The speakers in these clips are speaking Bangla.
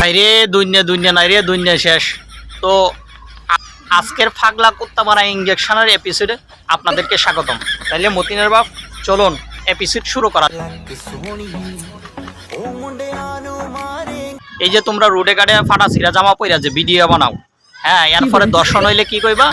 ভাইরে দুনিয়া দুনিয়া নাই রে, দুনিয়া শেষ। তো আজকের ফাগলা কুত্তা মারা ইঞ্জেকশনের এপিসোডে আপনাদেরকে স্বাগতম। তাইলে মতিনের বাপ চলুন এপিসোড শুরু করা। এই যে তোমরা রোডে গাড়ে ফাটা ছিঁড়া জামা পইরা যে ভিডিও বানাও, হ্যাঁ, এরপরে দর্শন হইলে কি কইবা?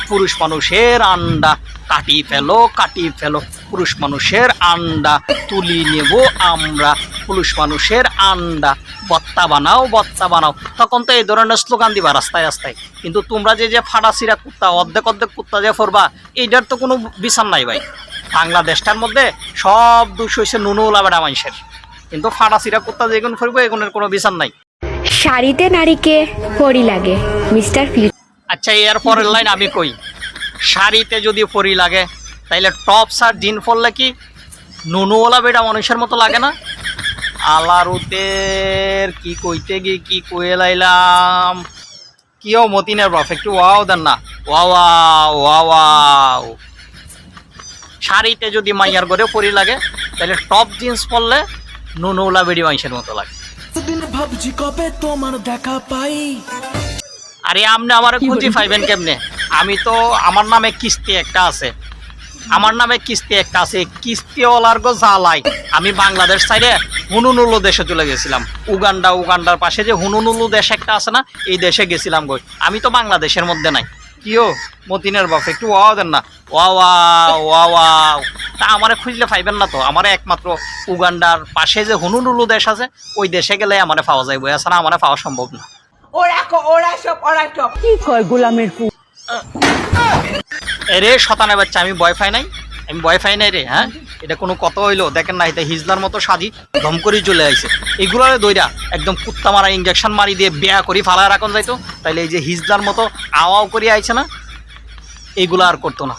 পুরুষ মানুষের আন্ডা কাটি ফেলো, কাটি ফেলো, পুরুষ মানুষের আন্ডা তুলি নেব আমরা, পুরুষ মানুষের আন্ডা বত্তা বানাও, বত্তা বানাও। তখন তো এই ধরনের স্লোগান দিবা রাস্তায় রাস্তায়। কিন্তু তোমরা যে ফাটা ছিঁড়া কুত্তা, অর্ধেক অর্ধেক কুত্তা যে ফরবা, এইটার তো কোনো বিচার নাই ভাই। বাংলাদেশটার মধ্যে সব দোষ হয়েছে নুনুলা বেড়া মানুষের, কিন্তু ফাটা ছিঁড়া কুত্তা যেগুন ফরবো এগুনের কোনো বিচার নাই। শাড়িতে নারীকে পরি লাগে মিস্টার ফিল। আচ্ছা, এর পরের লাইন আমি কই, শাড়িতে যদি পরি লাগে তাইলে টপস আর জিন পরলে কি নুনুওয়ালা বেটা মানুষের মতো লাগে না? আলারুতের কি কইতে গিয়ে কি কয়ে লাইলাম। কিও মতিনের বাপ একটু ওয়াও দেন না, ওয়াও। শাড়িতে যদি মাইয়ার ঘরে পরি লাগে তাহলে টপ জিন্স পরলে নুনুওয়ালা বেড়ি মানুষের মতো লাগে। ভাবছি কবে তোমার দেখা পাই। আরে আপনি আমার খুঁজি পাইবেন কেমনে? আমি তো আমার নামে কিস্তি একটা আছে, কিস্তিওয়ালার গো জ্বালাই। আমি বাংলাদেশ সাইডে হুনুনুলু দেশে চলে গেছিলাম। উগান্ডার পাশে যে হুনুনুলু দেশ একটা আছে না, এই দেশে গেছিলাম গো। আমি তো বাংলাদেশের মধ্যে নাই। কিও মতিনের বাপ একটু ওয়াও দেন না, ওয়াও। তা আমারে খুঁজলে পাইবেন না তো। আমার একমাত্র উগান্ডার পাশে যে হুনুনুলু দেশ আছে, ওই দেশে গেলে আমারে পাওয়া যাইব, এছাড়া আমারে পাওয়া সম্ভব না। কি কয় গোলামের পু। এরে শতানে বাচ্চা, আমি ভয় পাই নাই রে। হ্যাঁ, এটা কোনো কথা হইলো? দেখেন না, এটা হিজলার মতো সাজি ধম করে চলে আইছে। এগুলোরে দইরা একদম কুত্তা মারা ইঞ্জেকশন মারি দিয়ে বেয়া করি ফালা রাখন যাইতো, তাইলে এই যে হিজলার মতো আওয়াও করে আইছে না, এইগুলো আর করতো না।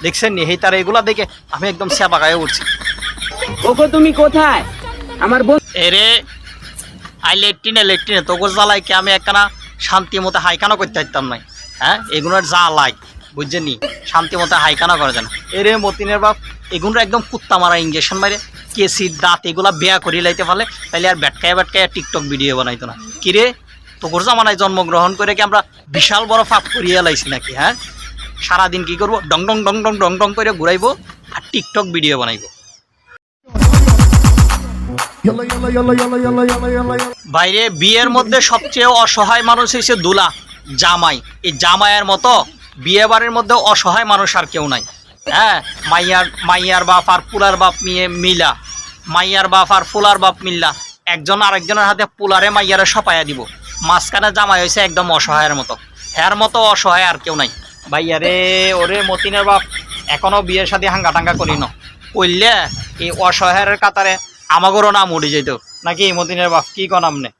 দেখছেন নি, তার এগুলা দেখে আমি একদম সেবা গায়ে উঠছি। ওগো তুমি কোথায়? আমার বোন এরে আই লেট্রিনে তোকে জ্বালাই কি আমি একখানা শান্তি মতো হাইকানা করতে পারতাম নাই? হ্যাঁ, এগুলোর জ্বালাই বুঝছেন নি, শান্তি মতো হাইকানা করা যায় না। এরে মতিনের বাপ, এগুলো একদম কুত্তা মারা ইঞ্জেকশন মারে কেসির দাঁত এগুলা বেয়া করি লাইতে পারলে তাইলে আর ব্যাটকায় টিকটক ভিডিও বানাইতো না। কিরে তোর জামানায় জন্মগ্রহণ করে কি আমরা বিশাল বড় ফাপ করিয়ে লাইছি নাকি? হ্যাঁ, সারাদিন কি করবো? ডং ডং করে ঘুরাইবো আর টিকটক ভিডিও বানাইবো। বাইরে বিয়ের মধ্যে সবচেয়ে অসহায় মানুষ হচ্ছে দুলা, জামাই। এই জামাইয়ের মতো বিয়ে বাড়ির মধ্যে অসহায় মানুষ আর কেউ নাই। হ্যাঁ, মাইয়ার বাপ আর পুলার বাপ মিলা, মাইয়ার বাপ আর ফুলার বাপ মিল্লা একজন আরেকজনের হাতে পুলারে মাইয়ারে সপাইয়া দিব। মাঝখানে জামাই হয়েছে একদম অসহায়ের মতো। এর মতো অসহায় আর কেউ নাই ভাইয়ারে। ওরে মতিনের বাপ, এখনো বিয়ের সাথে হাঙ্গা টাঙ্গা করি না করলে এই অসহায়ের কাতারে আমাগরও নাম উঠে যেত নাকি? মতিনের বাপ কি কন আমনে?